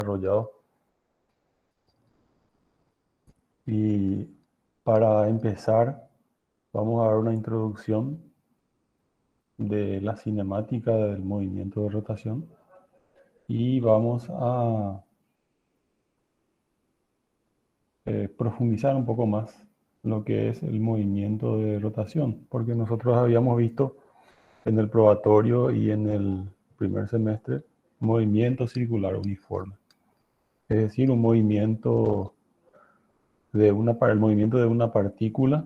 desarrollado. Y para empezar, vamos a dar una introducción de la cinemática del movimiento de rotación y vamos a profundizar un poco más lo que es el movimiento de rotación, porque nosotros habíamos visto en el probatorio y en el primer semestre movimiento circular uniforme, es decir, un movimiento el movimiento de una partícula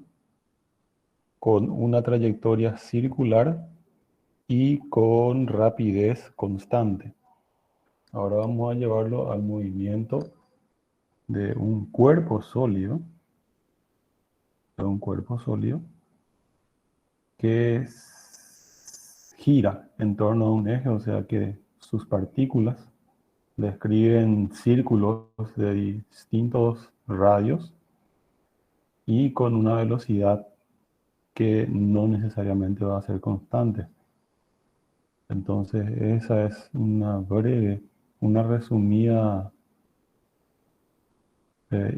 con una trayectoria circular y con rapidez constante. Ahora vamos a llevarlo al movimiento de un cuerpo sólido, que gira en torno a un eje, o sea que sus partículas describen círculos de distintos radios y con una velocidad que no necesariamente va a ser constante. Entonces, esa es una resumida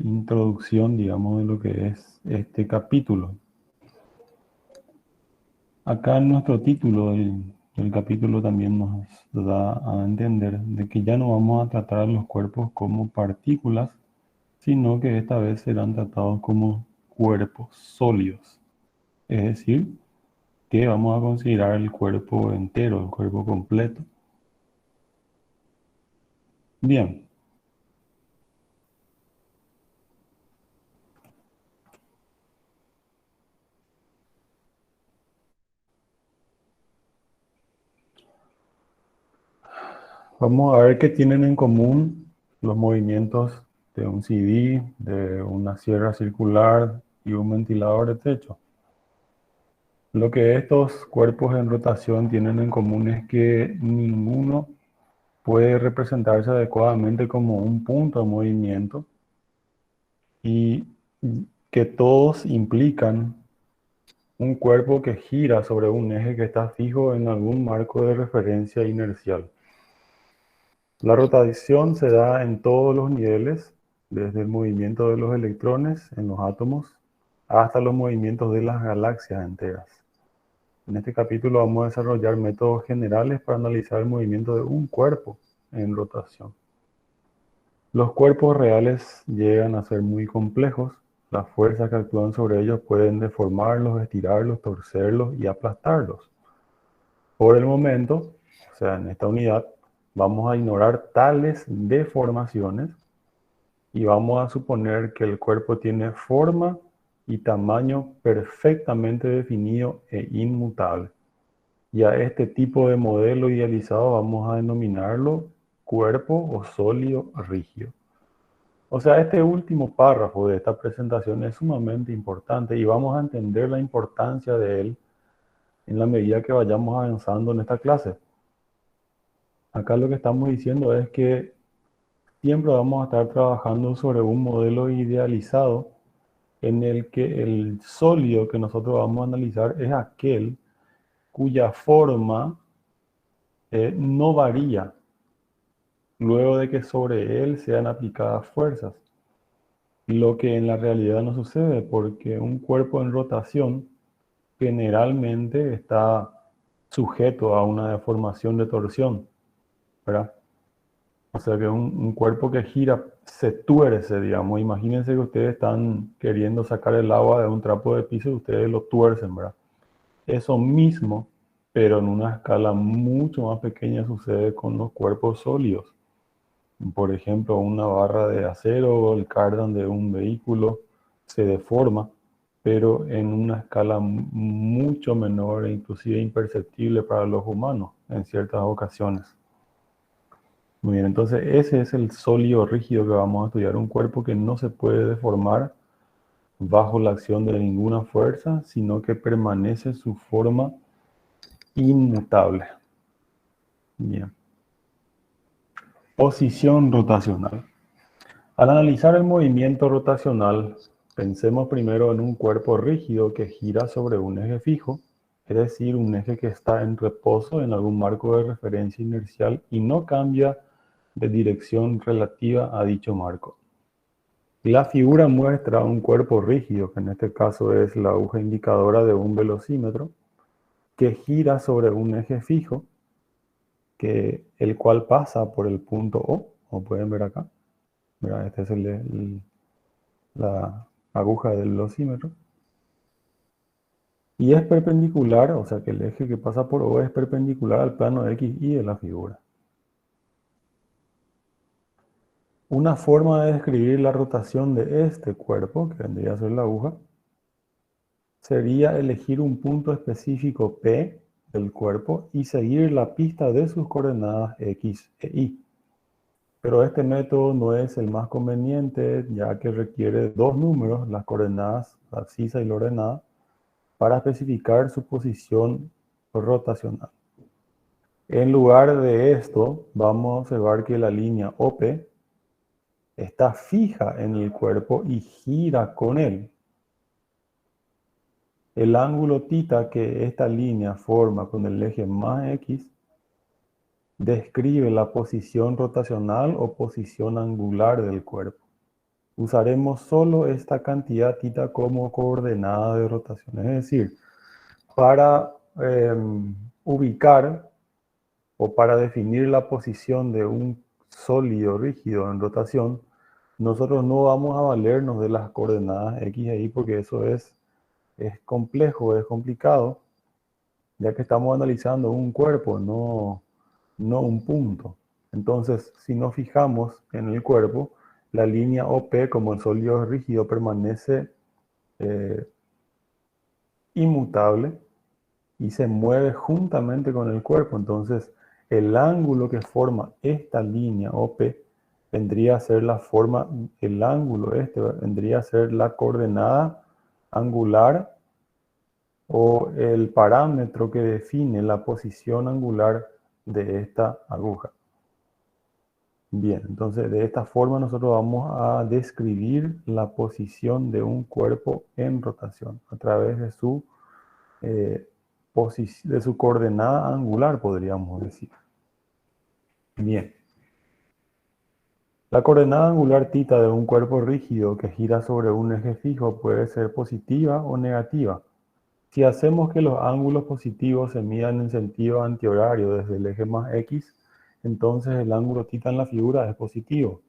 introducción, digamos, de lo que es este capítulo. Acá en nuestro título del capítulo también nos da a entender de que ya no vamos a tratar a los cuerpos como partículas, sino que esta vez serán tratados como cuerpos sólidos. Es decir, que vamos a considerar el cuerpo entero, el cuerpo completo. Bien. Vamos a ver qué tienen en común los movimientos de un CD, de una sierra circular y un ventilador de techo. Lo que estos cuerpos en rotación tienen en común es que ninguno puede representarse adecuadamente como un punto de movimiento y que todos implican un cuerpo que gira sobre un eje que está fijo en algún marco de referencia inercial. La rotación se da en todos los niveles, desde el movimiento de los electrones en los átomos hasta los movimientos de las galaxias enteras. En este capítulo vamos a desarrollar métodos generales para analizar el movimiento de un cuerpo en rotación. Los cuerpos reales llegan a ser muy complejos. Las fuerzas que actúan sobre ellos pueden deformarlos, estirarlos, torcerlos y aplastarlos. Por el momento, o sea, en esta unidad, vamos a ignorar tales deformaciones y vamos a suponer que el cuerpo tiene forma y tamaño perfectamente definido e inmutable. Y a este tipo de modelo idealizado vamos a denominarlo cuerpo o sólido rígido. O sea, este último párrafo de esta presentación es sumamente importante y vamos a entender la importancia de él en la medida que vayamos avanzando en esta clase. Acá lo que estamos diciendo es que siempre vamos a estar trabajando sobre un modelo idealizado en el que el sólido que nosotros vamos a analizar es aquel cuya forma no varía luego de que sobre él sean aplicadas fuerzas. Lo que en la realidad no sucede porque un cuerpo en rotación generalmente está sujeto a una deformación de torsión, ¿verdad? O sea que un cuerpo que gira se tuerce, digamos. Imagínense que ustedes están queriendo sacar el agua de un trapo de piso y ustedes lo tuercen, ¿verdad? Eso mismo, pero en una escala mucho más pequeña sucede con los cuerpos sólidos. Por ejemplo, una barra de acero, el cardan de un vehículo se deforma, pero en una escala mucho menor e inclusive imperceptible para los humanos en ciertas ocasiones. Muy bien, entonces ese es el sólido rígido que vamos a estudiar, un cuerpo que no se puede deformar bajo la acción de ninguna fuerza, sino que permanece su forma inmutable. Bien. Posición rotacional. Al analizar el movimiento rotacional, pensemos primero en un cuerpo rígido que gira sobre un eje fijo, es decir, un eje que está en reposo en algún marco de referencia inercial y no cambia de dirección relativa a dicho marco. La figura muestra un cuerpo rígido, que en este caso es la aguja indicadora de un velocímetro, que gira sobre un eje fijo, el cual pasa por el punto O, como pueden ver acá. Mira, esta es la aguja del velocímetro. Y es perpendicular, o sea que el eje que pasa por O es perpendicular al plano XY de la figura. Una forma de describir la rotación de este cuerpo, que vendría a ser la aguja, sería elegir un punto específico P del cuerpo y seguir la pista de sus coordenadas X e Y. Pero este método no es el más conveniente, ya que requiere dos números, las coordenadas, la abscisa y la ordenada, para especificar su posición rotacional. En lugar de esto, vamos a observar que la línea OP está fija en el cuerpo y gira con él. El ángulo θ que esta línea forma con el eje más X describe la posición rotacional o posición angular del cuerpo. Usaremos solo esta cantidad θ como coordenada de rotación. Es decir, para ubicar o para definir la posición de un sólido rígido en rotación, nosotros no vamos a valernos de las coordenadas X e Y porque eso es complejo, es complicado, ya que estamos analizando un cuerpo, no un punto. Entonces, si nos fijamos en el cuerpo, la línea OP como el sólido rígido permanece inmutable y se mueve juntamente con el cuerpo. Entonces, el ángulo que forma esta línea OP vendría a ser el ángulo vendría a ser la coordenada angular o el parámetro que define la posición angular de esta aguja. Bien, entonces de esta forma nosotros vamos a describir la posición de un cuerpo en rotación a través de su coordenada angular, podríamos decir. Bien. La coordenada angular θ de un cuerpo rígido que gira sobre un eje fijo puede ser positiva o negativa. Si hacemos que los ángulos positivos se midan en sentido antihorario desde el eje más X, entonces el ángulo θ en la figura es positivo.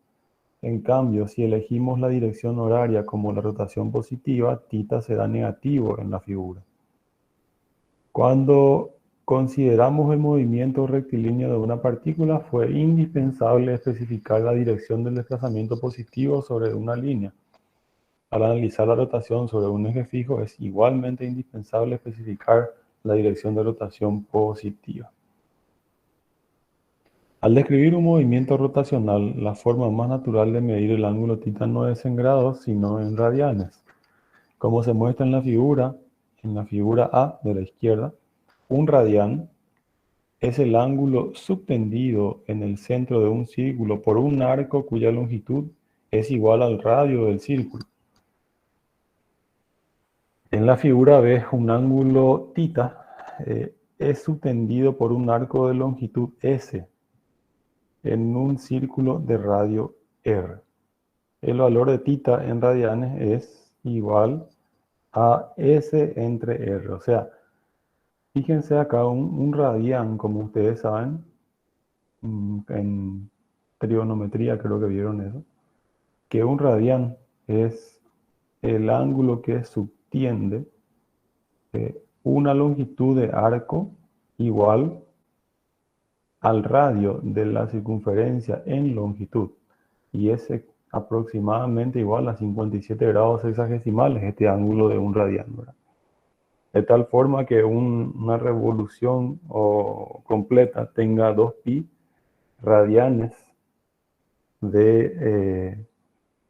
En cambio, si elegimos la dirección horaria como la rotación positiva, θ será negativo en la figura. Cuando consideramos el movimiento rectilíneo de una partícula, fue indispensable especificar la dirección del desplazamiento positivo sobre una línea. Al analizar la rotación sobre un eje fijo, es igualmente indispensable especificar la dirección de rotación positiva. Al describir un movimiento rotacional, la forma más natural de medir el ángulo θ no es en grados, sino en radianes. Como se muestra en la figura A de la izquierda, un radián es el ángulo subtendido en el centro de un círculo por un arco cuya longitud es igual al radio del círculo. En la figura ves un ángulo θ es subtendido por un arco de longitud S en un círculo de radio R. El valor de θ en radianes es igual a S entre R. O sea, fíjense acá un radián, como ustedes saben, en trigonometría creo que vieron eso, que un radián es el ángulo que subtiende una longitud de arco igual al radio de la circunferencia en longitud, y es aproximadamente igual a 57 grados sexagesimales este ángulo de un radián, ¿verdad? De tal forma que una revolución completa tenga 2pi radianes de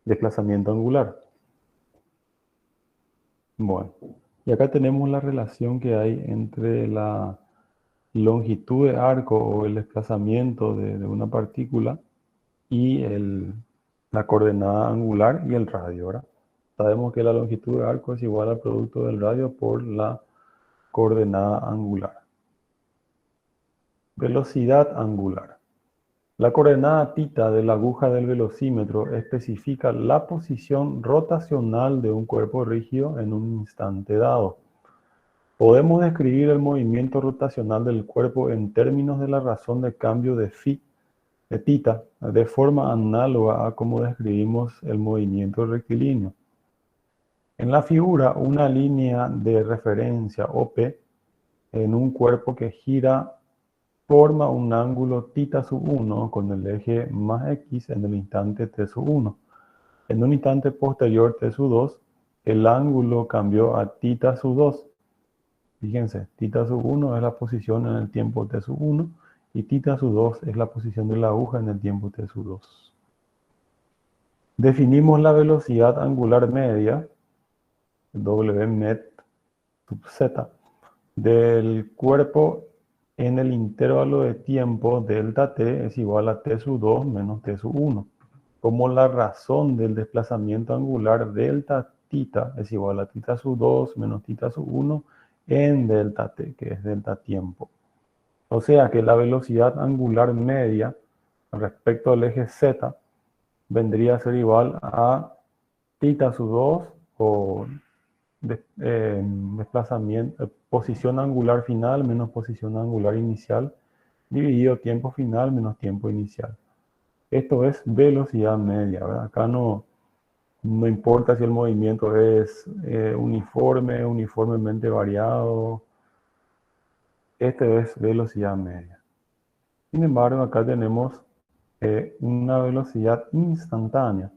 desplazamiento angular. Bueno, y acá tenemos la relación que hay entre la longitud de arco o el desplazamiento de una partícula y la coordenada angular y el radio, ¿verdad? Sabemos que la longitud de arco es igual al producto del radio por la coordenada angular. Velocidad angular. La coordenada θ de la aguja del velocímetro especifica la posición rotacional de un cuerpo rígido en un instante dado. Podemos describir el movimiento rotacional del cuerpo en términos de la razón de cambio de θ, de forma análoga a cómo describimos el movimiento rectilíneo. En la figura, una línea de referencia OP en un cuerpo que gira forma un ángulo θ1 con el eje más x en el instante t1. En un instante posterior t2, el ángulo cambió a θ2. Fíjense, θ1 es la posición en el tiempo t1 y θ2 es la posición de la aguja en el tiempo t2. Definimos la velocidad angular media, Wmet sub z, del cuerpo en el intervalo de tiempo delta t es igual a t sub 2 menos t sub 1, como la razón del desplazamiento angular delta θ es igual a θ sub 2 menos θ sub 1 en delta t, que es delta tiempo. O sea que la velocidad angular media respecto al eje z vendría a ser igual a θ sub 2 o desplazamiento, posición angular final menos posición angular inicial dividido tiempo final menos tiempo inicial. Esto es velocidad media, ¿verdad? Acá no importa si el movimiento es uniformemente variado. Este es velocidad media. Sin embargo, acá tenemos una velocidad instantánea.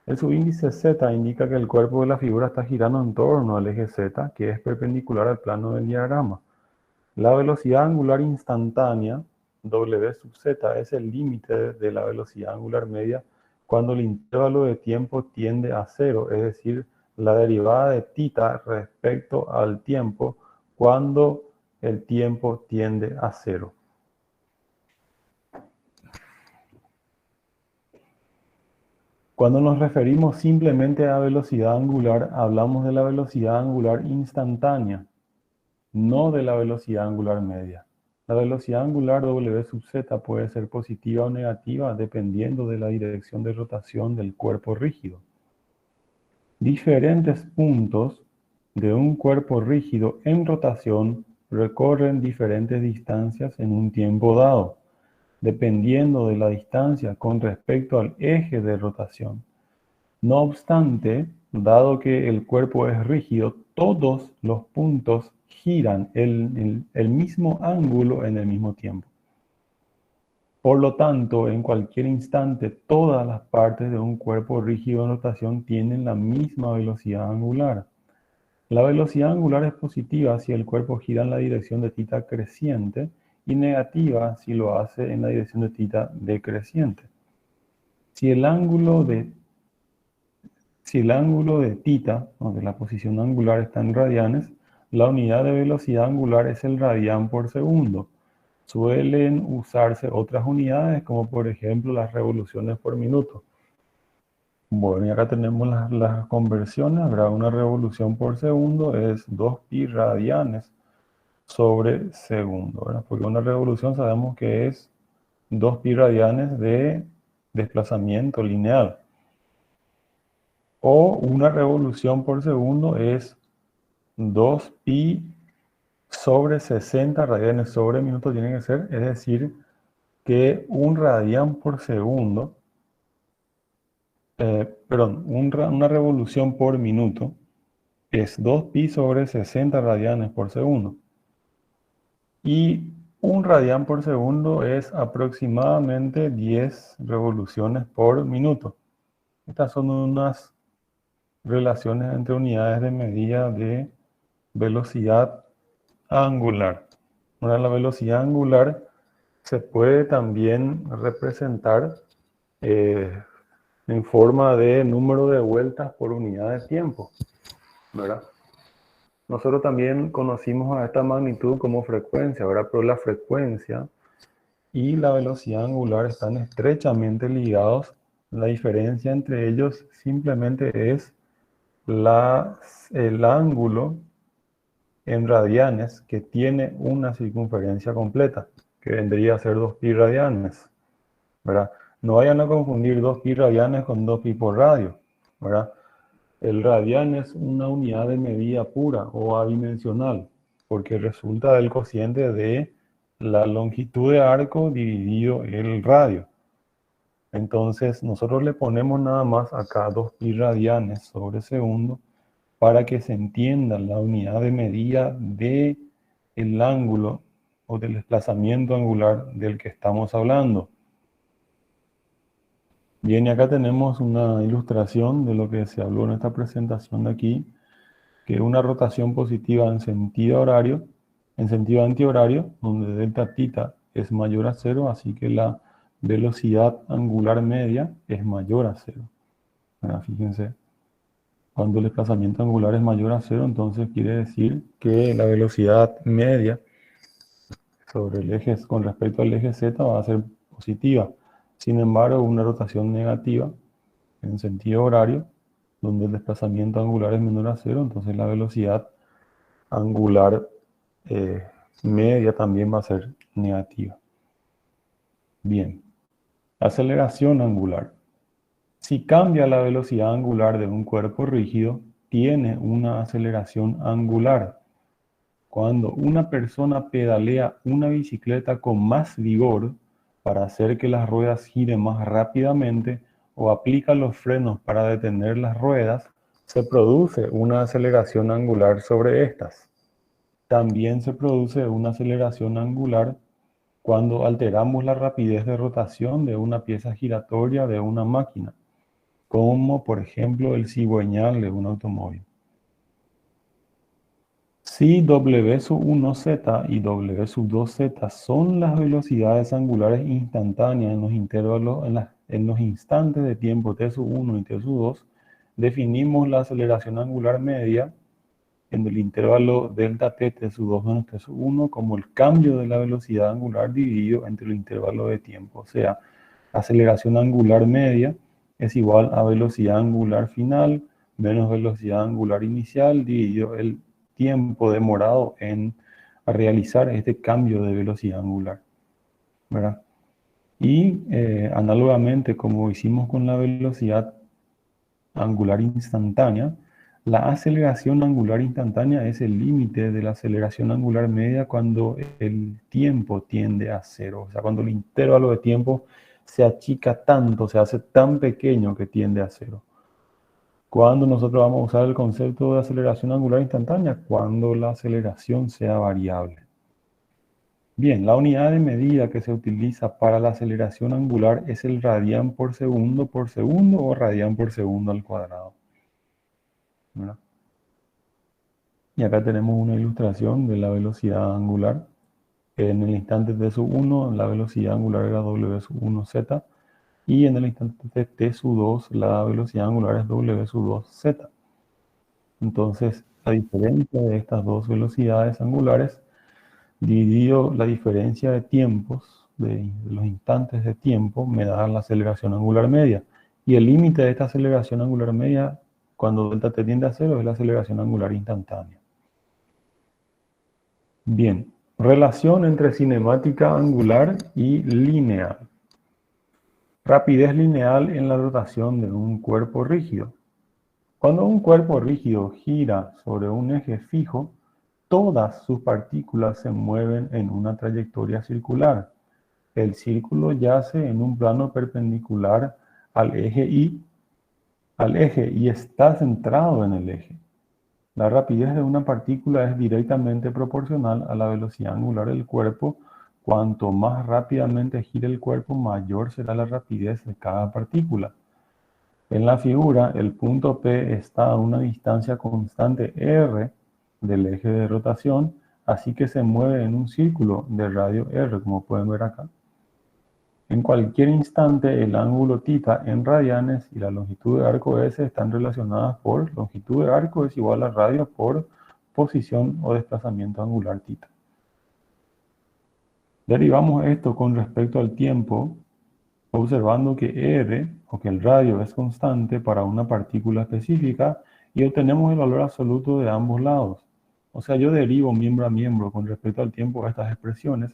El subíndice z indica que el cuerpo de la figura está girando en torno al eje z, que es perpendicular al plano del diagrama. La velocidad angular instantánea, W sub z, es el límite de la velocidad angular media cuando el intervalo de tiempo tiende a cero, es decir, la derivada de θ respecto al tiempo cuando el tiempo tiende a cero. Cuando nos referimos simplemente a velocidad angular, hablamos de la velocidad angular instantánea, no de la velocidad angular media. La velocidad angular W sub z puede ser positiva o negativa dependiendo de la dirección de rotación del cuerpo rígido. Diferentes puntos de un cuerpo rígido en rotación recorren diferentes distancias en un tiempo dado, dependiendo de la distancia con respecto al eje de rotación. No obstante, dado que el cuerpo es rígido, todos los puntos giran el mismo ángulo en el mismo tiempo. Por lo tanto, en cualquier instante, todas las partes de un cuerpo rígido en rotación tienen la misma velocidad angular. La velocidad angular es positiva si el cuerpo gira en la dirección de θ creciente y negativa si lo hace en la dirección de θ decreciente. Si el ángulo de θ, o de la posición angular, está en radianes, la unidad de velocidad angular es el radián por segundo. Suelen usarse otras unidades, como por ejemplo las revoluciones por minuto. Bueno, y acá tenemos las conversiones, ¿verdad? Una revolución por segundo es 2pi radianes sobre segundo, ¿verdad? Porque una revolución sabemos que es 2pi radianes de desplazamiento lineal. O una revolución por segundo es 2pi sobre 60 radianes sobre minuto tiene que ser, es decir, que un radián por segundo, una revolución por minuto es 2pi sobre 60 radianes por segundo. Y un radián por segundo es aproximadamente 10 revoluciones por minuto. Estas son unas relaciones entre unidades de medida de velocidad angular. Ahora, la velocidad angular se puede también representar en forma de número de vueltas por unidad de tiempo, ¿verdad? Nosotros también conocimos a esta magnitud como frecuencia, ¿verdad? Pero la frecuencia y la velocidad angular están estrechamente ligados. La diferencia entre ellos simplemente es el ángulo en radianes que tiene una circunferencia completa, que vendría a ser 2pi radianes. ¿verdad? No vayan a confundir 2pi radianes con 2pi por radio, ¿verdad? El radian es una unidad de medida pura o adimensional, porque resulta del cociente de la longitud de arco dividido el radio. Entonces nosotros le ponemos nada más acá 2pi radianes sobre segundo para que se entienda la unidad de medida de el ángulo o del desplazamiento angular del que estamos hablando. Bien, y acá tenemos una ilustración de lo que se habló en esta presentación de aquí, que es una rotación positiva en sentido horario, en sentido antihorario, donde delta tita es mayor a 0, así que la velocidad angular media es mayor a 0. Fíjense, cuando el desplazamiento angular es mayor a 0, entonces quiere decir que la velocidad media sobre el eje, con respecto al eje z, va a ser positiva. Sin embargo, una rotación negativa en sentido horario, donde el desplazamiento angular es menor a 0, entonces la velocidad angular media también va a ser negativa. Bien, aceleración angular. Si cambia la velocidad angular de un cuerpo rígido, tiene una aceleración angular. Cuando una persona pedalea una bicicleta con más vigor para hacer que las ruedas giren más rápidamente o aplica los frenos para detener las ruedas, se produce una aceleración angular sobre estas. También se produce una aceleración angular cuando alteramos la rapidez de rotación de una pieza giratoria de una máquina, como por ejemplo el cigüeñal de un automóvil. Si W1z y W2z son las velocidades angulares instantáneas en los intervalos, en los instantes de tiempo t1 y t2, definimos la aceleración angular media en el intervalo delta t, t2 menos t1, como el cambio de la velocidad angular dividido entre el intervalo de tiempo. O sea, aceleración angular media es igual a velocidad angular final menos velocidad angular inicial dividido el tiempo demorado en realizar este cambio de velocidad angular, ¿verdad? Y análogamente, como hicimos con la velocidad angular instantánea, la aceleración angular instantánea es el límite de la aceleración angular media cuando el tiempo tiende a cero. O sea, cuando el intervalo de tiempo se achica tanto, se hace tan pequeño que tiende a cero. ¿Cuándo nosotros vamos a usar el concepto de aceleración angular instantánea? Cuando la aceleración sea variable. Bien, la unidad de medida que se utiliza para la aceleración angular es el radian por segundo o radian por segundo al cuadrado, ¿verdad? Y acá tenemos una ilustración de la velocidad angular. En el instante t1 la velocidad angular era w1z y en el instante t2 la velocidad angular es w2z. Entonces, la diferencia de estas dos velocidades angulares dividido la diferencia de tiempos, de los instantes de tiempo, me da la aceleración angular media. Y el límite de esta aceleración angular media, cuando delta t tiende a 0, es la aceleración angular instantánea. Bien, relación entre cinemática angular y lineal. Rapidez lineal en la rotación de un cuerpo rígido. Cuando un cuerpo rígido gira sobre un eje fijo, todas sus partículas se mueven en una trayectoria circular. El círculo yace en un plano perpendicular al eje y está centrado en el eje. La rapidez de una partícula es directamente proporcional a la velocidad angular del cuerpo. Cuanto más rápidamente gire el cuerpo, mayor será la rapidez de cada partícula. En la figura, el punto P está a una distancia constante r del eje de rotación, así que se mueve en un círculo de radio r, como pueden ver acá. En cualquier instante, el ángulo θ en radianes y la longitud de arco S están relacionadas por longitud de arco es igual a radio por posición o desplazamiento angular θ. Derivamos esto con respecto al tiempo, observando que r, o que el radio es constante para una partícula específica, y obtenemos el valor absoluto de ambos lados. O sea, yo derivo miembro a miembro con respecto al tiempo de estas expresiones,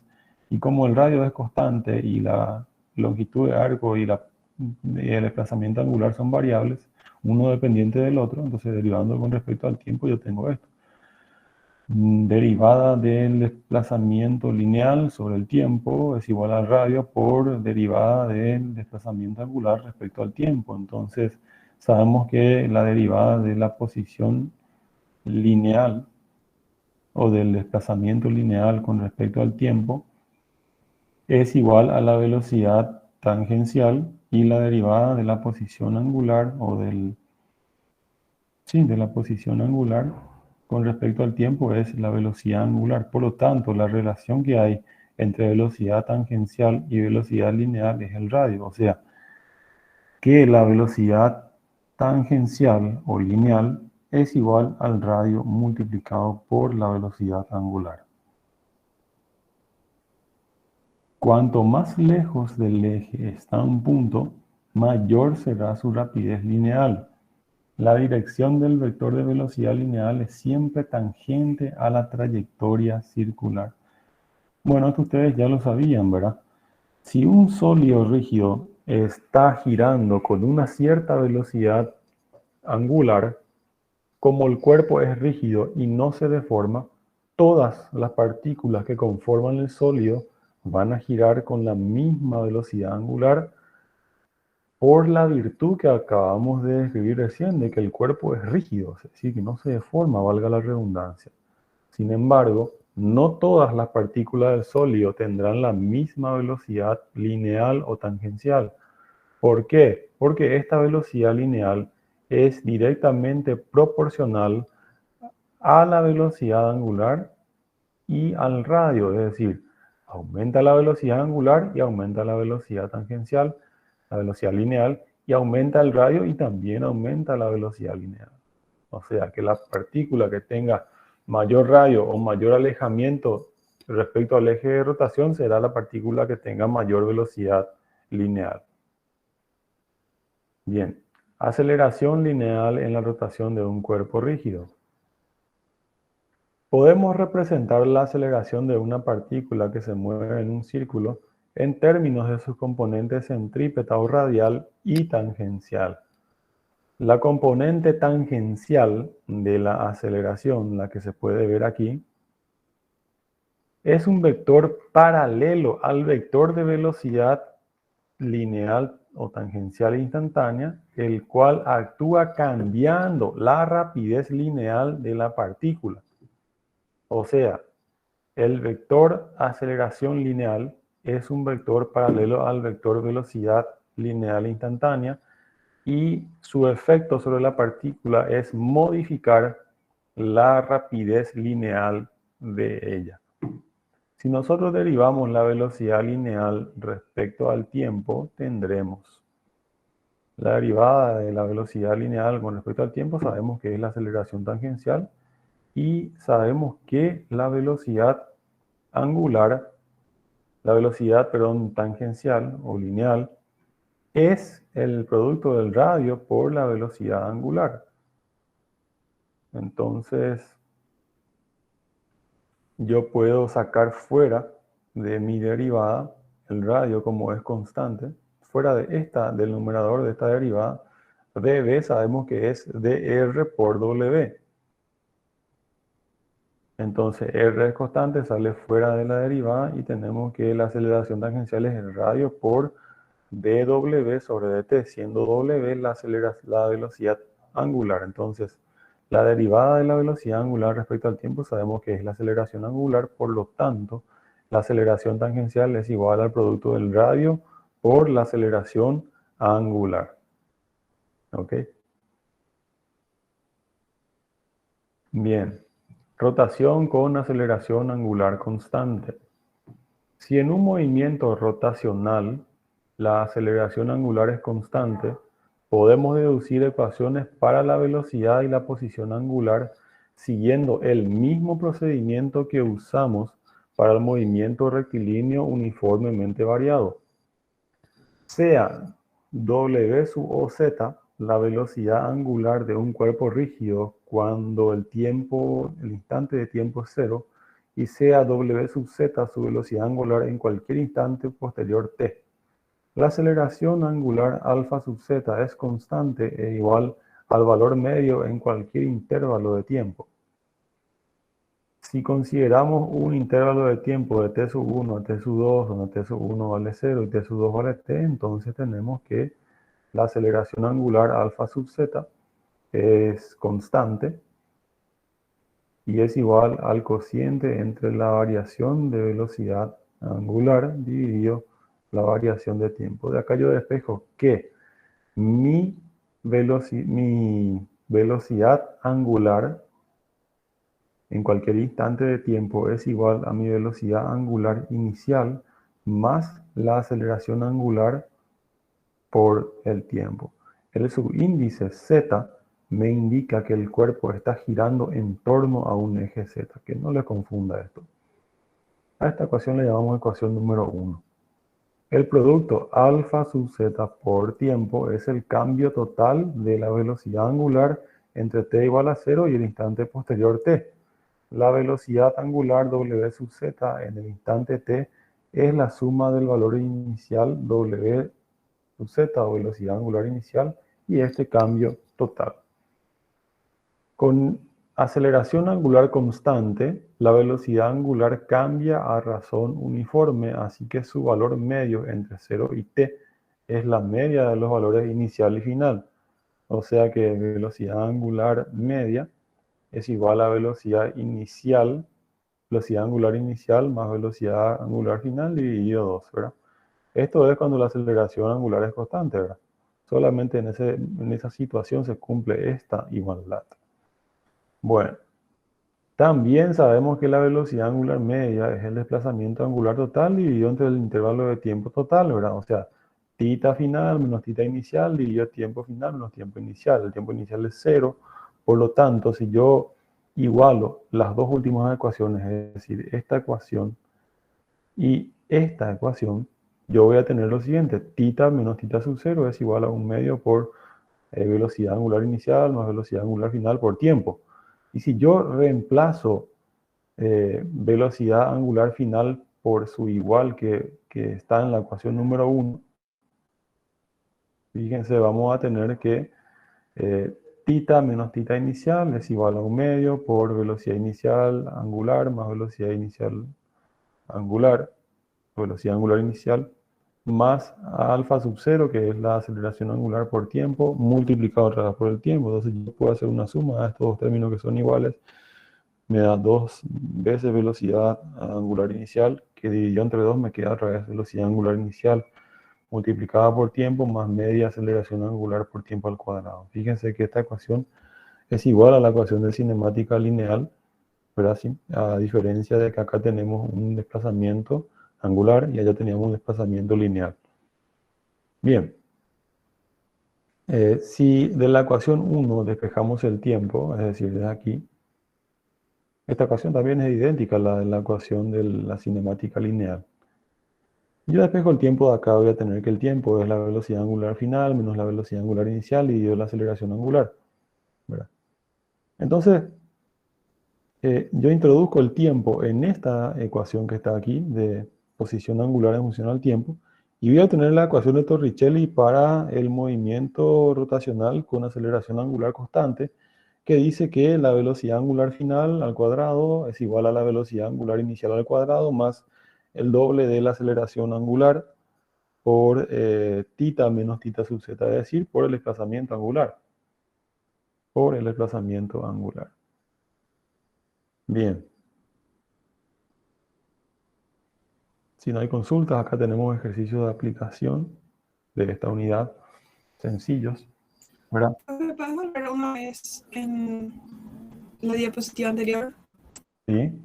y como el radio es constante y la longitud de arco y el desplazamiento angular son variables, uno dependiente del otro, entonces derivando con respecto al tiempo yo tengo esto. Derivada del desplazamiento lineal sobre el tiempo es igual al radio por derivada del desplazamiento angular respecto al tiempo. Entonces sabemos que la derivada de la posición lineal o del desplazamiento lineal con respecto al tiempo es igual a la velocidad tangencial y la derivada de la posición angular o de la posición angular con respecto al tiempo es la velocidad angular. Por lo tanto, la relación que hay entre velocidad tangencial y velocidad lineal es el radio. O sea, que la velocidad tangencial o lineal es igual al radio multiplicado por la velocidad angular. Cuanto más lejos del eje está un punto, mayor será su rapidez lineal. La dirección del vector de velocidad lineal es siempre tangente a la trayectoria circular. Bueno, esto ustedes ya lo sabían, ¿verdad? Si un sólido rígido está girando con una cierta velocidad angular, como el cuerpo es rígido y no se deforma, todas las partículas que conforman el sólido van a girar con la misma velocidad angular por la virtud que acabamos de describir recién, de que el cuerpo es rígido, es decir, que no se deforma, valga la redundancia. Sin embargo, no todas las partículas del sólido tendrán la misma velocidad lineal o tangencial. ¿Por qué? Porque esta velocidad lineal es directamente proporcional a la velocidad angular y al radio, es decir, aumenta la velocidad angular y aumenta la velocidad tangencial, la velocidad lineal, y aumenta el radio y también aumenta la velocidad lineal. O sea, que la partícula que tenga mayor radio o mayor alejamiento respecto al eje de rotación será la partícula que tenga mayor velocidad lineal. Bien, aceleración lineal en la rotación de un cuerpo rígido. Podemos representar la aceleración de una partícula que se mueve en un círculo en términos de sus componentes centrípeta o radial y tangencial. La componente tangencial de la aceleración, la que se puede ver aquí, es un vector paralelo al vector de velocidad lineal o tangencial instantánea, el cual actúa cambiando la rapidez lineal de la partícula. O sea, el vector aceleración lineal es un vector paralelo al vector velocidad lineal instantánea y su efecto sobre la partícula es modificar la rapidez lineal de ella. Si nosotros derivamos la velocidad lineal respecto al tiempo, tendremos la derivada de la velocidad lineal con respecto al tiempo, sabemos que es la aceleración tangencial, y sabemos que la velocidad angular, tangencial o lineal, es el producto del radio por la velocidad angular. Entonces, yo puedo sacar fuera de mi derivada el radio como es constante, fuera del numerador de esta derivada, dv sabemos que es dr por w. Entonces R es constante, sale fuera de la derivada y tenemos que la aceleración tangencial es el radio por dw sobre dt, siendo w la velocidad angular. Entonces, la derivada de la velocidad angular respecto al tiempo sabemos que es la aceleración angular, por lo tanto, la aceleración tangencial es igual al producto del radio por la aceleración angular. ¿Ok? Bien. Rotación con aceleración angular constante. Si en un movimiento rotacional la aceleración angular es constante, podemos deducir ecuaciones para la velocidad y la posición angular siguiendo el mismo procedimiento que usamos para el movimiento rectilíneo uniformemente variado. Sea W sub OZ la velocidad angular de un cuerpo rígido cuando el instante de tiempo es cero, y sea W sub Z su velocidad angular en cualquier instante posterior t. La aceleración angular alfa sub z es constante e igual al valor medio en cualquier intervalo de tiempo. Si consideramos un intervalo de tiempo de t sub 1 a t sub 2, donde t sub 1 vale 0 y t sub 2 vale t, entonces tenemos que la aceleración angular alfa sub z es constante y es igual al cociente entre la variación de velocidad angular dividido la variación de tiempo. De acá yo despejo que mi velocidad angular en cualquier instante de tiempo es igual a mi velocidad angular inicial más la aceleración angular por el tiempo. El subíndice z me indica que el cuerpo está girando en torno a un eje z, que no le confunda esto. A esta ecuación le llamamos ecuación número 1. El producto alfa sub z por tiempo es el cambio total de la velocidad angular entre t igual a 0 y el instante posterior t. La velocidad angular w sub z en el instante t es la suma del valor inicial w sub z o velocidad angular inicial y este cambio total. Con aceleración angular constante, la velocidad angular cambia a razón uniforme, así que su valor medio entre 0 y t es la media de los valores inicial y final. O sea que velocidad angular media es igual a velocidad angular inicial más velocidad angular final dividido 2, ¿verdad? Esto es cuando la aceleración angular es constante, ¿verdad? Solamente en esa situación se cumple esta igualdad. Bueno, también sabemos que la velocidad angular media es el desplazamiento angular total dividido entre el intervalo de tiempo total, ¿verdad? O sea, tita final menos tita inicial dividido tiempo final menos tiempo inicial. El tiempo inicial es 0, por lo tanto, si yo igualo las dos últimas ecuaciones, es decir, esta ecuación y esta ecuación, yo voy a tener lo siguiente: tita menos tita sub 0 es igual a 1/2 por velocidad angular inicial más velocidad angular final por tiempo. Y si yo reemplazo velocidad angular final por su igual que está en la ecuación número 1, fíjense, vamos a tener que tita menos tita inicial es igual a 1/2 por velocidad inicial angular más velocidad inicial angular, velocidad angular inicial, más alfa sub 0, que es la aceleración angular por tiempo, multiplicado otra vez por el tiempo. Entonces yo puedo hacer una suma de estos dos términos que son iguales. Me da 2 veces velocidad angular inicial, que dividido entre 2 me queda otra vez velocidad angular inicial, multiplicada por tiempo, más media aceleración angular por tiempo al cuadrado. Fíjense que esta ecuación es igual a la ecuación de cinemática lineal, ¿verdad? Sí, a diferencia de que acá tenemos un desplazamiento angular y allá teníamos un desplazamiento lineal. Bien, si de la ecuación 1 despejamos el tiempo, es decir, desde aquí, esta ecuación también es idéntica a la de la ecuación de la cinemática lineal. Yo despejo el tiempo de acá, voy a tener que el tiempo es la velocidad angular final menos la velocidad angular inicial dividido la aceleración angular, ¿verdad? Entonces, yo introduzco el tiempo en esta ecuación que está aquí, de posición angular en función al tiempo, y voy a obtener la ecuación de Torricelli para el movimiento rotacional con aceleración angular constante, que dice que la velocidad angular final al cuadrado es igual a la velocidad angular inicial al cuadrado más el doble de la aceleración angular por tita menos tita sub z, es decir, por el desplazamiento angular. Por el desplazamiento angular. Bien. Si no hay consultas, acá tenemos ejercicios de aplicación de esta unidad sencillos, ¿verdad? ¿Me puedes volver una vez en la diapositiva anterior? Sí.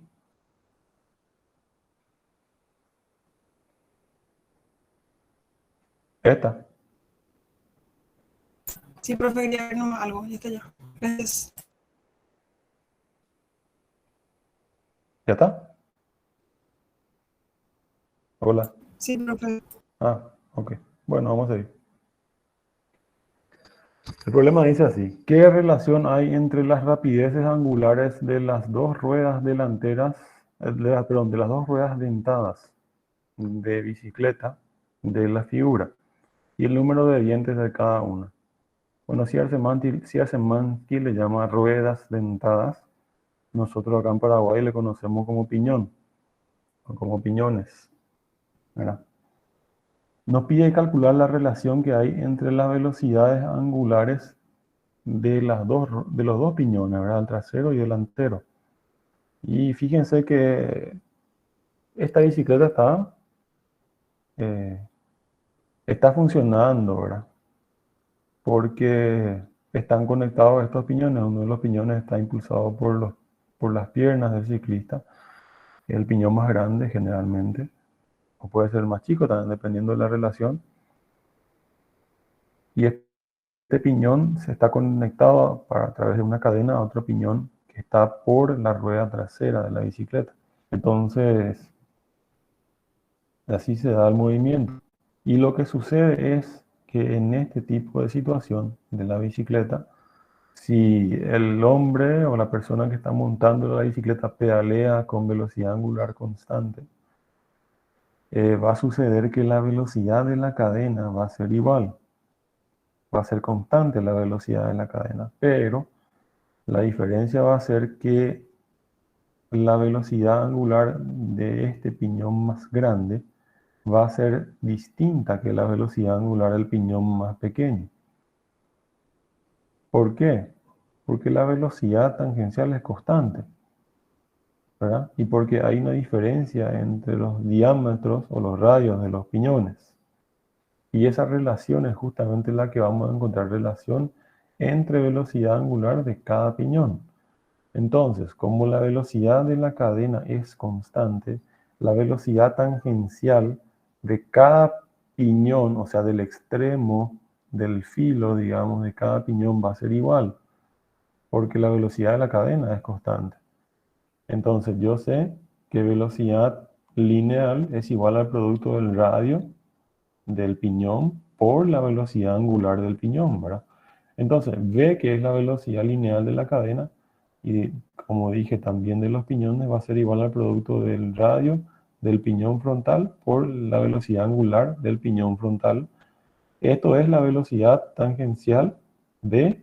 Esta. Sí, profe, quería ver nomás algo. Ya está ya. Gracias. ¿Ya está? Hola. Sí, profe. Ah, ok. Bueno, vamos a ir. El problema dice así: ¿qué relación hay entre las rapideces angulares de las dos ruedas delanteras, perdón, de las dos ruedas dentadas de bicicleta de la figura? y el número de dientes de cada una. Bueno, Siersemanski le llama ruedas dentadas. Nosotros acá en Paraguay le conocemos como piñón, o como piñones, ¿verdad? Nos pide calcular la relación que hay entre las velocidades angulares de los dos piñones, ¿verdad? El trasero y delantero. Y fíjense que esta bicicleta eh, está funcionando, ¿verdad? Porque están conectados estos piñones. Uno de los piñones está impulsado por las piernas del ciclista, que es el piñón más grande generalmente, o puede ser el más chico también, dependiendo de la relación. Y este piñón se está conectado a través de una cadena a otro piñón que está por la rueda trasera de la bicicleta. Entonces, así se da el movimiento. Y lo que sucede es que en este tipo de situación de la bicicleta, si el hombre o la persona que está montando la bicicleta pedalea con velocidad angular constante, va a suceder que la velocidad de la cadena va a ser igual, va a ser constante la velocidad de la cadena, pero la diferencia va a ser que la velocidad angular de este piñón más grande va a ser distinta que la velocidad angular del piñón más pequeño. ¿Por qué? Porque la velocidad tangencial es constante, ¿verdad? Y porque hay una diferencia entre los diámetros o los radios de los piñones. Y esa relación es justamente la que vamos a encontrar relación entre velocidad angular de cada piñón. Entonces, como la velocidad de la cadena es constante, la velocidad tangencial de cada piñón, o sea, del extremo del filo, digamos, de cada piñón va a ser igual, porque la velocidad de la cadena es constante. Entonces, yo sé que velocidad lineal es igual al producto del radio del piñón por la velocidad angular del piñón, ¿verdad? Entonces, V, que es la velocidad lineal de la cadena, y como dije también de los piñones, va a ser igual al producto del radio del piñón frontal por la velocidad angular del piñón frontal. Esto es la velocidad tangencial de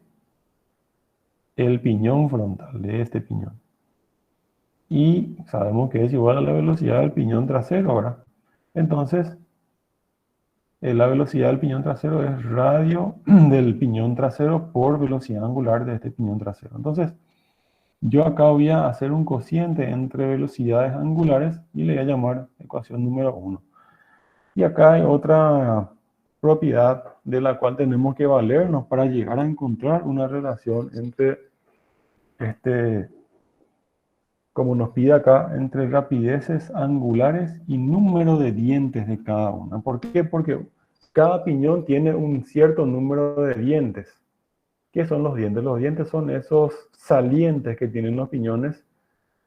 el piñón frontal, de este piñón. Y sabemos que es igual a la velocidad del piñón trasero, ¿verdad? Entonces, la velocidad del piñón trasero es radio del piñón trasero por velocidad angular de este piñón trasero. Entonces, yo acá voy a hacer un cociente entre velocidades angulares y le voy a llamar ecuación número 1. Y acá hay otra propiedad de la cual tenemos que valernos para llegar a encontrar una relación entre, como nos pide acá, entre rapideces angulares y número de dientes de cada una. ¿Por qué? Porque cada piñón tiene un cierto número de dientes. ¿Qué son los dientes? Los dientes son esos salientes que tienen los piñones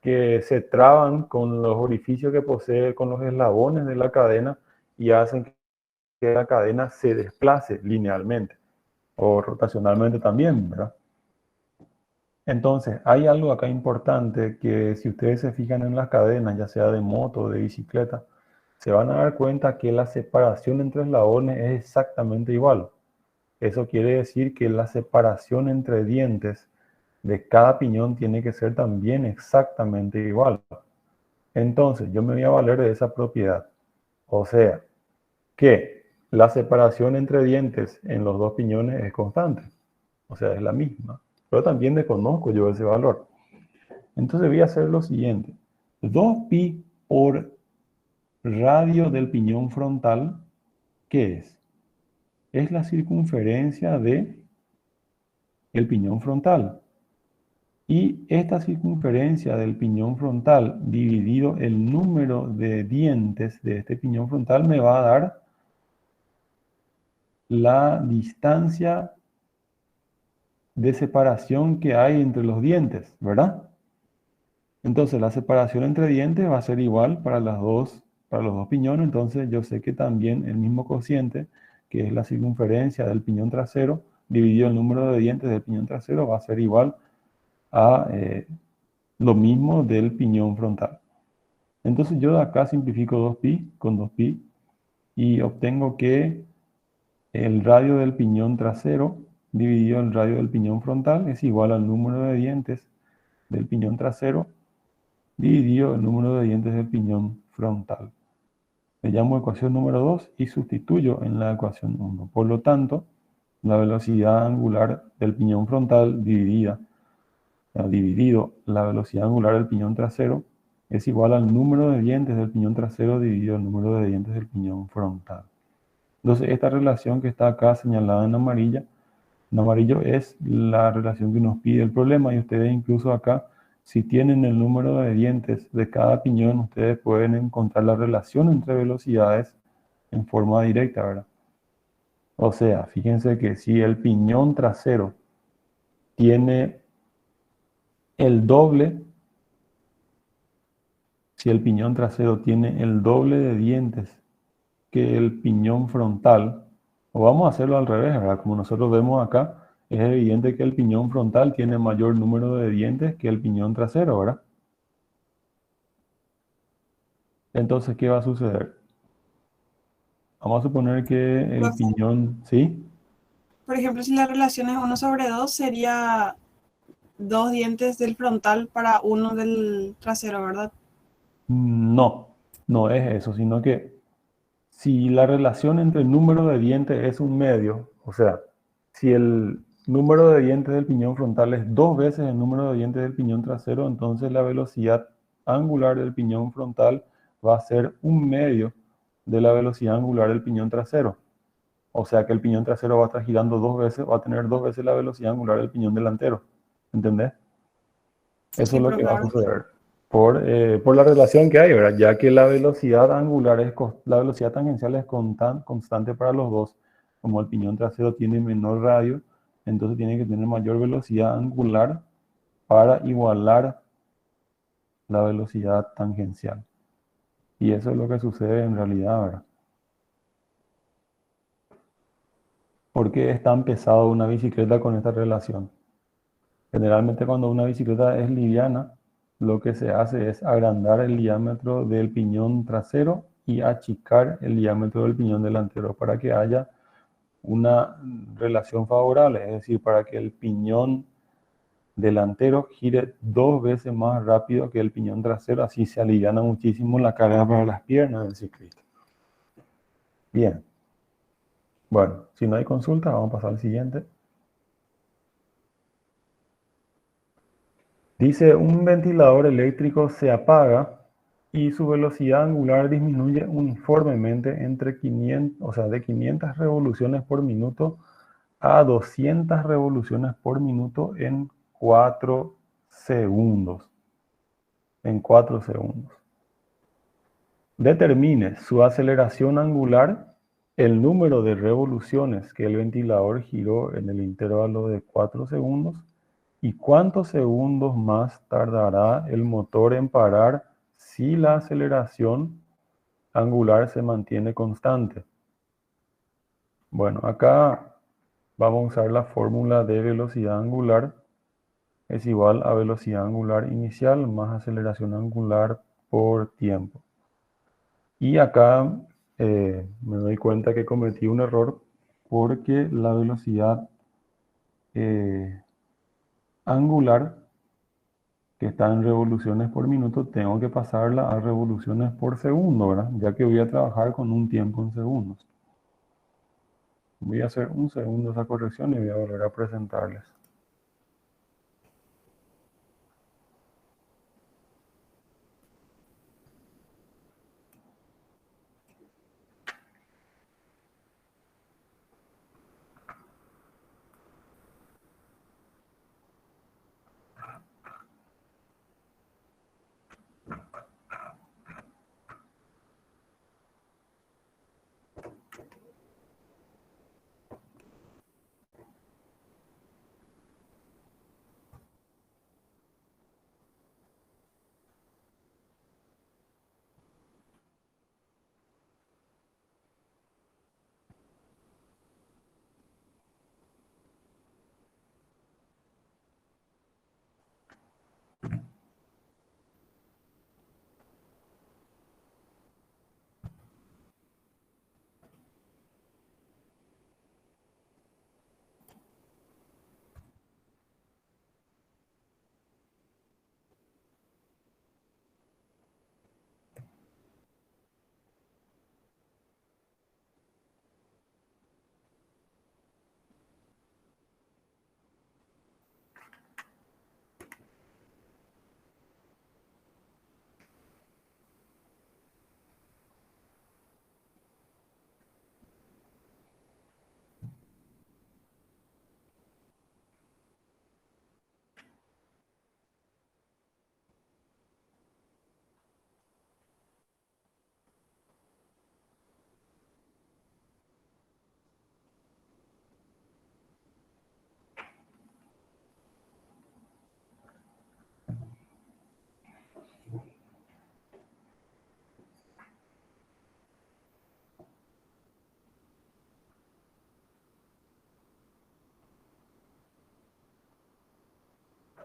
que se traban con los orificios que posee, con los eslabones de la cadena y hacen que la cadena se desplace linealmente o rotacionalmente también, ¿verdad? Entonces, hay algo acá importante que si ustedes se fijan en las cadenas, ya sea de moto o de bicicleta, se van a dar cuenta que la separación entre eslabones es exactamente igual. Eso quiere decir que la separación entre dientes de cada piñón tiene que ser también exactamente igual. Entonces, yo me voy a valer de esa propiedad. O sea, que la separación entre dientes en los dos piñones es constante. O sea, es la misma. Pero también desconozco yo ese valor. Entonces voy a hacer lo siguiente. 2pi por radio del piñón frontal, ¿qué es? Es la circunferencia de el piñón frontal. Y esta circunferencia del piñón frontal dividido el número de dientes de este piñón frontal me va a dar la distancia de separación que hay entre los dientes, ¿verdad? Entonces la separación entre dientes va a ser igual para los dos piñones, entonces yo sé que también el mismo cociente, que es la circunferencia del piñón trasero, dividido el número de dientes del piñón trasero, va a ser igual a lo mismo del piñón frontal. Entonces yo de acá simplifico 2pi con 2pi y obtengo que el radio del piñón trasero dividido el radio del piñón frontal es igual al número de dientes del piñón trasero dividido el número de dientes del piñón frontal. Le llamo ecuación número 2 y sustituyo en la ecuación 1. Por lo tanto, la velocidad angular del piñón frontal dividido la velocidad angular del piñón trasero es igual al número de dientes del piñón trasero dividido el número de dientes del piñón frontal. Entonces, esta relación que está acá señalada en amarillo es la relación que nos pide el problema, y ustedes incluso acá, si tienen el número de dientes de cada piñón, ustedes pueden encontrar la relación entre velocidades en forma directa, ¿verdad? O sea, fíjense que si el piñón trasero tiene el doble, si el piñón trasero tiene el doble de dientes que el piñón frontal, o vamos a hacerlo al revés, ¿verdad? Como nosotros vemos acá, es evidente que el piñón frontal tiene mayor número de dientes que el piñón trasero, ¿verdad? Entonces, ¿qué va a suceder? Vamos a suponer que el piñón, ¿sí? Por ejemplo, si la relación es 1/2, sería 2 dientes del frontal para uno del trasero, ¿verdad? No, no es eso, sino que si la relación entre el número de dientes es un medio, o sea, si el número de dientes del piñón frontal es 2 veces el número de dientes del piñón trasero, entonces la velocidad angular del piñón frontal va a ser un medio de la velocidad angular del piñón trasero. O sea que el piñón trasero va a estar girando 2 veces, va a tener 2 veces la velocidad angular del piñón delantero. ¿Entendés? Eso Sí, es lo que profe, va a ahora sí. suceder por la relación que hay, ¿verdad? Ya que la velocidad angular la velocidad tangencial es constante para los dos. Como el piñón trasero tiene menor radio, entonces tiene que tener mayor velocidad angular para igualar la velocidad tangencial. Y eso es lo que sucede en realidad, ¿verdad? ¿Por qué es tan pesado una bicicleta con esta relación? Generalmente cuando una bicicleta es liviana, lo que se hace es agrandar el diámetro del piñón trasero y achicar el diámetro del piñón delantero para que haya una relación favorable, es decir, para que el piñón delantero gire 2 veces más rápido que el piñón trasero, así se aliviana muchísimo la carga para las piernas del ciclista. Bien, bueno, si no hay consulta, vamos a pasar al siguiente. Dice, un ventilador eléctrico se apaga y su velocidad angular disminuye uniformemente entre 500, o sea, de 500 revoluciones por minuto a 200 revoluciones por minuto en 4 segundos. En 4 segundos. Determine su aceleración angular, el número de revoluciones que el ventilador giró en el intervalo de 4 segundos y cuántos segundos más tardará el motor en parar si la aceleración angular se mantiene constante. Bueno, acá vamos a usar la fórmula de velocidad angular es igual a velocidad angular inicial más aceleración angular por tiempo. Y acá me doy cuenta que cometí un error porque la velocidad angular que está en revoluciones por minuto, tengo que pasarla a revoluciones por segundo, ¿verdad? Ya que voy a trabajar con un tiempo en segundos. Voy a hacer un segundo esa corrección y voy a volver a presentarles.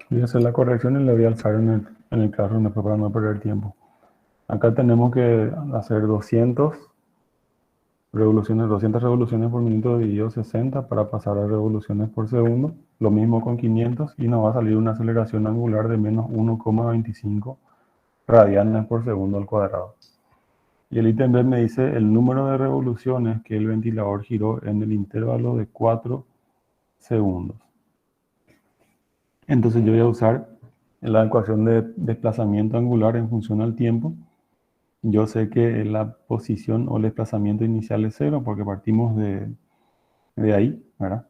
Voy a hacer la corrección y le voy a alzar en el Classroom después para no perder tiempo. Acá tenemos que hacer 200 revoluciones por minuto dividido 60 para pasar a revoluciones por segundo. Lo mismo con 500 y nos va a salir una aceleración angular de menos 1,25 radianes por segundo al cuadrado. Y el ítem B me dice el número de revoluciones que el ventilador giró en el intervalo de 4 segundos. Entonces yo voy a usar la ecuación de desplazamiento angular en función al tiempo. Yo sé que la posición o el desplazamiento inicial es 0 porque partimos de ahí, ¿verdad?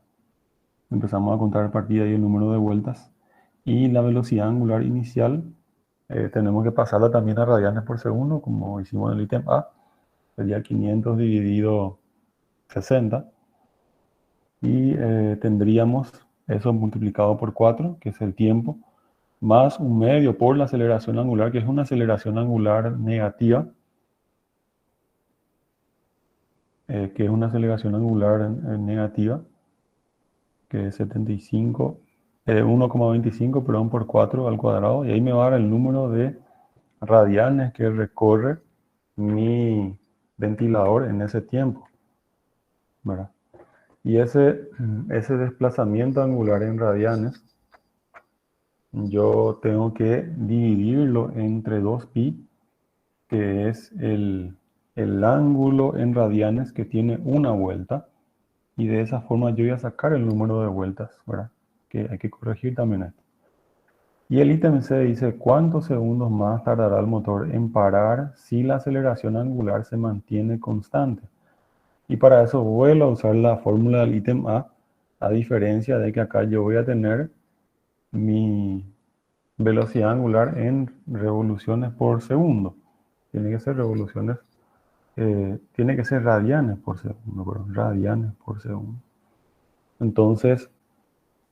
Empezamos a contar a partir de ahí el número de vueltas. Y la velocidad angular inicial tenemos que pasarla también a radianes por segundo, como hicimos en el ítem A. Sería 500 dividido 60. Y tendríamos eso multiplicado por 4, que es el tiempo, más un medio por la aceleración angular, que es una aceleración angular negativa, que es una aceleración angular negativa, que es 1,25, perdón, por 4 al cuadrado, y ahí me va a dar el número de radianes que recorre mi ventilador en ese tiempo, ¿verdad? Y ese desplazamiento angular en radianes, yo tengo que dividirlo entre 2pi, que es el ángulo en radianes que tiene una vuelta, y de esa forma yo voy a sacar el número de vueltas, ¿verdad? Que hay que corregir también esto. Y el ítem C dice, ¿cuántos segundos más tardará el motor en parar si la aceleración angular se mantiene constante? Y para eso vuelvo a usar la fórmula del ítem a diferencia de que acá yo voy a tener mi velocidad angular en revoluciones por segundo. Tiene que ser tiene que ser radianes por segundo, perdón, radianes por segundo. Entonces,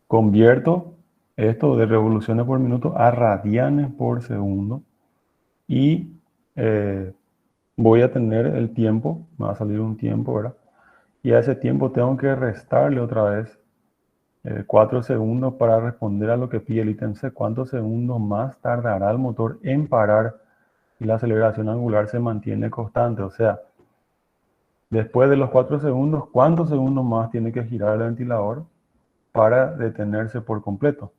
convierto esto de revoluciones por minuto a radianes por segundo y voy a tener el tiempo, me va a salir un tiempo, ¿verdad? Y a ese tiempo tengo que restarle otra vez 4 segundos para responder a lo que pide el ítem C. ¿Cuántos segundos más tardará el motor en parar y la aceleración angular se mantiene constante? O sea, después de los 4 segundos, ¿cuántos segundos más tiene que girar el ventilador para detenerse por completo?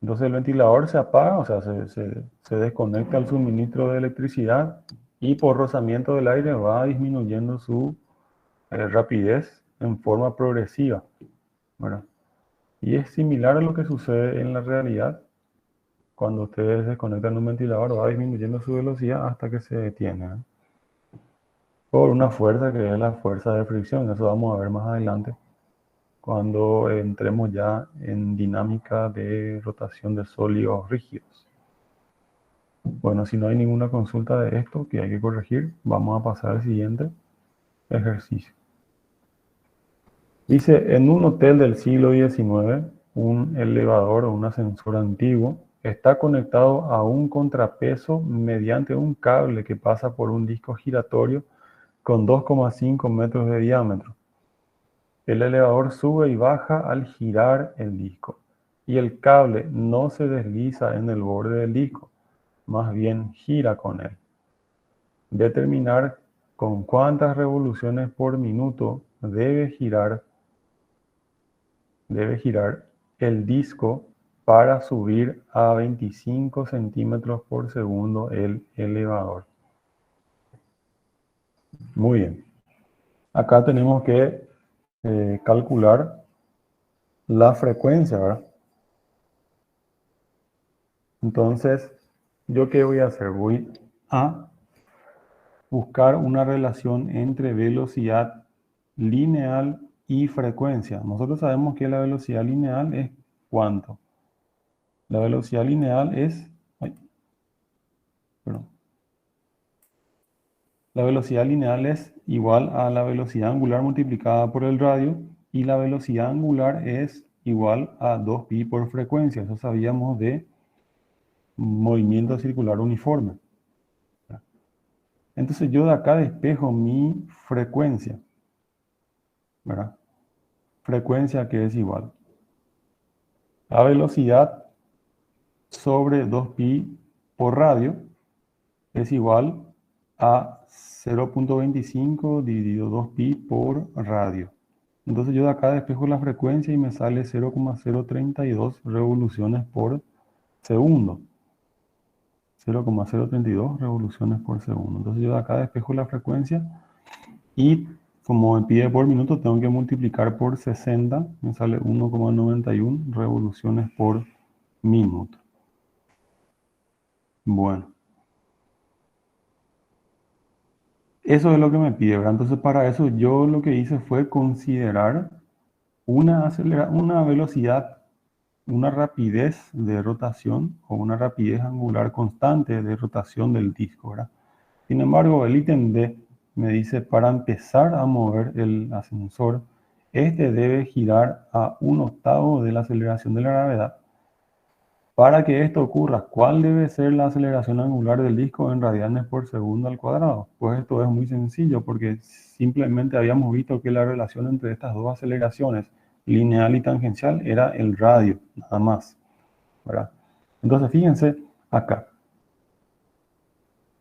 Entonces el ventilador se apaga, o sea, se desconecta el suministro de electricidad y por rozamiento del aire va disminuyendo su rapidez en forma progresiva, ¿verdad? Y es similar a lo que sucede en la realidad. Cuando ustedes desconectan un ventilador va disminuyendo su velocidad hasta que se detiene, ¿eh? Por una fuerza que es la fuerza de fricción. Eso vamos a ver más adelante cuando entremos ya en dinámica de rotación de sólidos rígidos. Bueno, si no hay ninguna consulta de esto que hay que corregir, vamos a pasar al siguiente ejercicio. Dice, en un hotel del siglo XIX, un elevador o un ascensor antiguo está conectado a un contrapeso mediante un cable que pasa por un disco giratorio con 2,5 metros de diámetro. El elevador sube y baja al girar el disco y el cable no se desliza en el borde del disco, más bien gira con él. Determinar con cuántas revoluciones por minuto debe girar el disco para subir a 25 centímetros por segundo el elevador. Muy bien. Acá tenemos que calcular la frecuencia, ¿verdad? Entonces, ¿yo qué voy a hacer? Voy a buscar una relación entre velocidad lineal y frecuencia. Nosotros sabemos que la velocidad lineal es ¿cuánto? La velocidad lineal es... perdón. La velocidad lineal es igual a la velocidad angular multiplicada por el radio y la velocidad angular es igual a 2pi por frecuencia. Eso sabíamos de movimiento circular uniforme. Entonces yo de acá despejo mi frecuencia, ¿verdad? Frecuencia que es igual. La velocidad sobre 2pi por radio es igual a 0.25 dividido 2pi por radio. Entonces yo de acá despejo la frecuencia y me sale 0,032 revoluciones por segundo. 0,032 revoluciones por segundo. Entonces yo de acá despejo la frecuencia y como me pide por minuto tengo que multiplicar por 60, me sale 1,91 revoluciones por minuto. Bueno. Eso es lo que me pide, ¿verdad? Entonces para eso yo lo que hice fue considerar una velocidad, una rapidez de rotación o una rapidez angular constante de rotación del disco, ¿verdad? Sin embargo, el ítem D me dice, para empezar a mover el ascensor, este debe girar a 1/8 de la aceleración de la gravedad. Para que esto ocurra, ¿cuál debe ser la aceleración angular del disco en radianes por segundo al cuadrado? Pues esto es muy sencillo porque simplemente habíamos visto que la relación entre estas dos aceleraciones, lineal y tangencial, era el radio, nada más, ¿verdad? Entonces fíjense acá.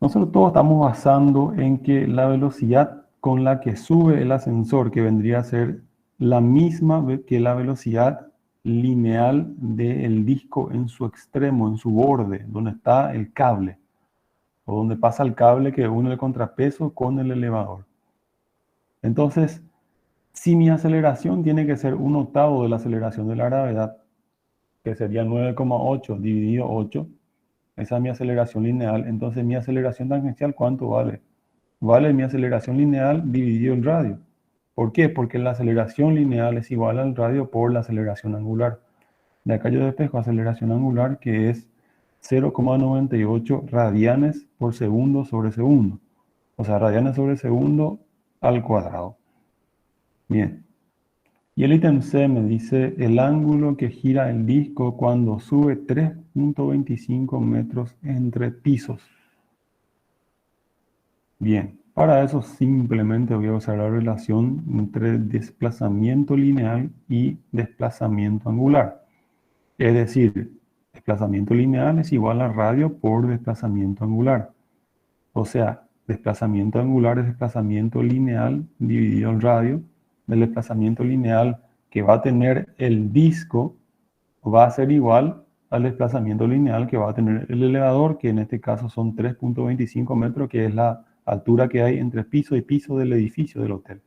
Nosotros todos estamos basando en que la velocidad con la que sube el ascensor, que vendría a ser la misma que la velocidad lineal del disco en su extremo, en su borde, donde está el cable, o donde pasa el cable que une el contrapeso con el elevador. Entonces, si mi aceleración tiene que ser 1/8 de la aceleración de la gravedad, que sería 9,8 dividido 8, esa es mi aceleración lineal, entonces mi aceleración tangencial, ¿cuánto vale? Vale mi aceleración lineal dividido el radio. ¿Por qué? Porque la aceleración lineal es igual al radio por la aceleración angular. De acá yo despejo aceleración angular, que es 0,98 radianes por segundo sobre segundo. O sea, radianes sobre segundo al cuadrado. Bien. Y el ítem C me dice el ángulo que gira el disco cuando sube 3.25 metros entre pisos. Bien, para eso simplemente voy a usar la relación entre desplazamiento lineal y desplazamiento angular. Es decir, desplazamiento lineal es igual a radio por desplazamiento angular. O sea, desplazamiento angular es desplazamiento lineal dividido en radio. El desplazamiento lineal que va a tener el disco va a ser igual al desplazamiento lineal que va a tener el elevador, que en este caso son 3.25 metros, que es la altura que hay entre piso y piso del edificio del hotel.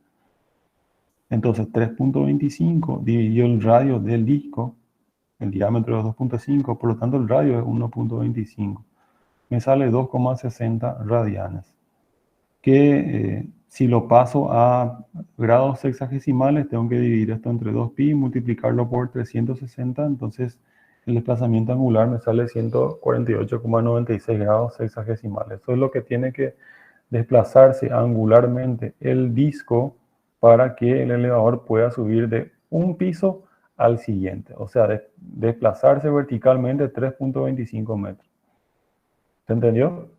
Entonces 3.25 dividido el radio del disco, el diámetro es 2.5, por lo tanto el radio es 1.25. Me sale 2,60 radianes. Que si lo paso a grados sexagesimales, tengo que dividir esto entre 2pi y multiplicarlo por 360, entonces el desplazamiento angular me sale 148,96 grados sexagesimales. Eso es lo que tiene que desplazarse angularmente el disco para que el elevador pueda subir de un piso al siguiente. O sea, desplazarse verticalmente 3.25 metros. ¿Se entendió?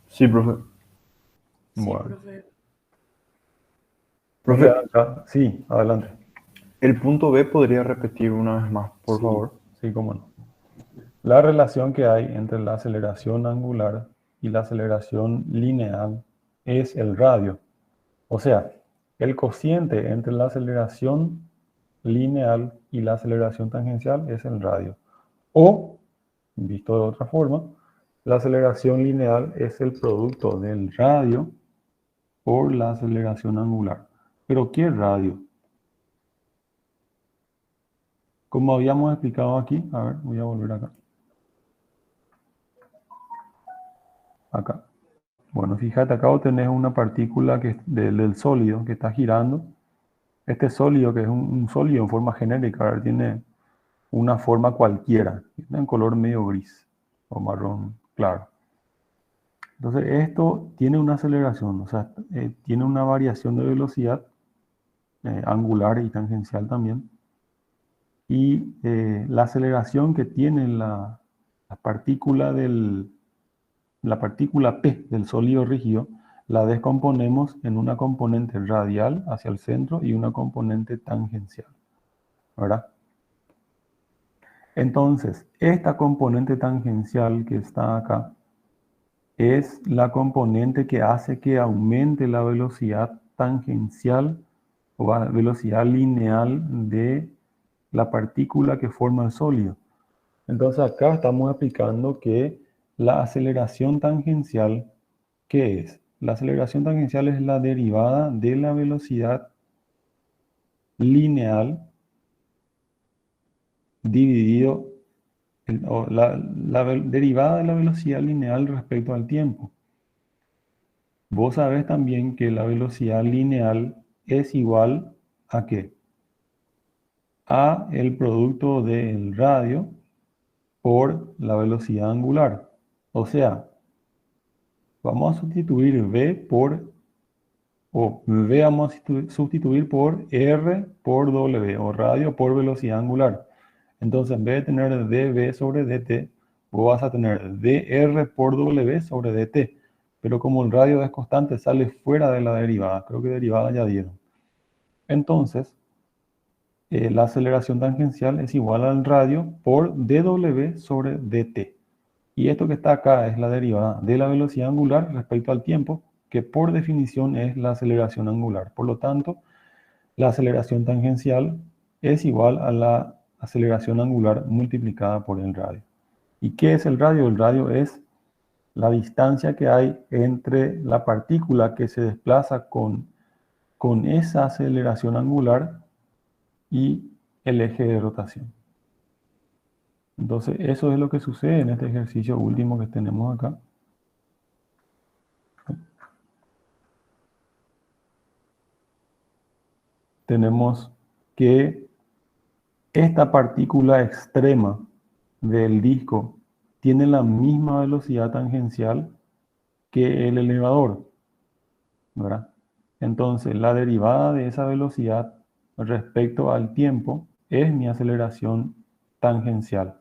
Sí, profe. Bueno. profe. Profe, Acá. Sí, adelante. el punto B podría repetir una vez más, por Sí, favor. sí, cómo no. La relación que hay entre la aceleración angular y la aceleración lineal es el radio. O sea, el cociente entre la aceleración lineal y la aceleración tangencial es el radio. O, visto de otra forma, la aceleración lineal es el producto del radio por la aceleración angular. ¿Pero qué radio? Como habíamos explicado aquí, a ver, voy a volver acá. Acá. Bueno, fíjate, acá tenés una partícula que es del sólido que está girando. Este sólido, que es un sólido en forma genérica, a ver, tiene una forma cualquiera, tiene un color medio gris o marrón claro. Entonces esto tiene una aceleración, o sea, tiene una variación de velocidad angular y tangencial también. Y la aceleración que tiene la partícula la partícula P del sólido rígido, la descomponemos en una componente radial hacia el centro y una componente tangencial. ¿verdad? Entonces, esta componente tangencial que está acá es la componente que hace que aumente la velocidad tangencial o la velocidad lineal de la partícula que forma el sólido. Entonces acá estamos aplicando que la aceleración tangencial, ¿qué es? La aceleración tangencial es la derivada de la velocidad lineal dividido, o derivada de la velocidad lineal respecto al tiempo. Vos sabés también que la velocidad lineal es igual a ¿qué? A el producto del radio por la velocidad angular. O sea, vamos a sustituir V por, o V vamos a sustituir por R por W, o radio por velocidad angular. Entonces, en vez de tener dV sobre dt, vos vas a tener dr por W sobre dt. Pero como el radio es constante, sale fuera de la derivada. Creo que derivada ya dieron. Entonces, la aceleración tangencial es igual al radio por dw sobre dt. Y esto que está acá es la derivada de la velocidad angular respecto al tiempo, que por definición es la aceleración angular. Por lo tanto, la aceleración tangencial es igual a la aceleración angular multiplicada por el radio. ¿Y qué es el radio? El radio es la distancia que hay entre la partícula que se desplaza con esa aceleración angular y el eje de rotación. Entonces, eso es lo que sucede en este ejercicio último que tenemos acá. Tenemos que esta partícula extrema del disco tiene la misma velocidad tangencial que el elevador, ¿verdad? Entonces, la derivada de esa velocidad respecto al tiempo es mi aceleración tangencial.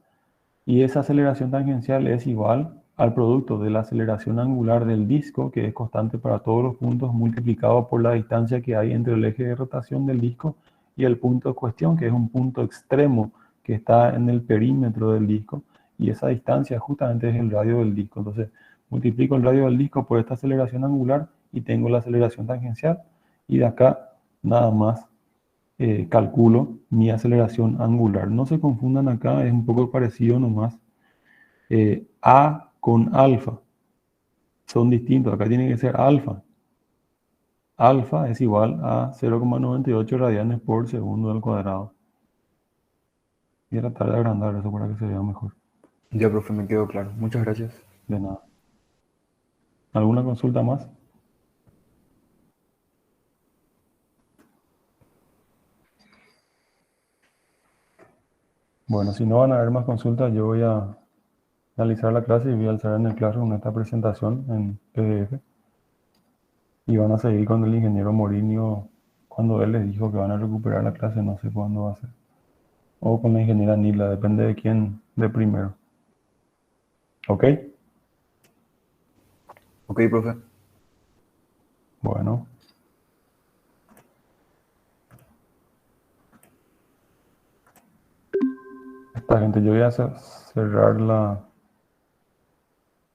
Y esa aceleración tangencial es igual al producto de la aceleración angular del disco, que es constante para todos los puntos, multiplicado por la distancia que hay entre el eje de rotación del disco y el punto de cuestión, que es un punto extremo que está en el perímetro del disco. Y esa distancia justamente es el radio del disco. Entonces, multiplico el radio del disco por esta aceleración angular y tengo la aceleración tangencial. Y de acá, nada más calculo mi aceleración angular. No se confundan acá, es un poco parecido nomás. A con alfa son distintos. Acá tiene que ser alfa. Alfa es igual a 0,98 radianes por segundo al cuadrado. Voy a tratar de agrandar eso para que se vea mejor. Ya, profe, me quedó claro. Muchas gracias. De nada. ¿Alguna consulta más? Bueno, si no van a haber más consultas, yo voy a realizar la clase y voy a alzar en el Classroom esta presentación en PDF. Y van a seguir con el ingeniero Morinio cuando él les dijo que van a recuperar la clase, no sé cuándo va a ser. O con la ingeniera Nila, depende de quién de primero. ¿Ok? Ok, profe. Bueno. Esta gente, yo voy a cerrar la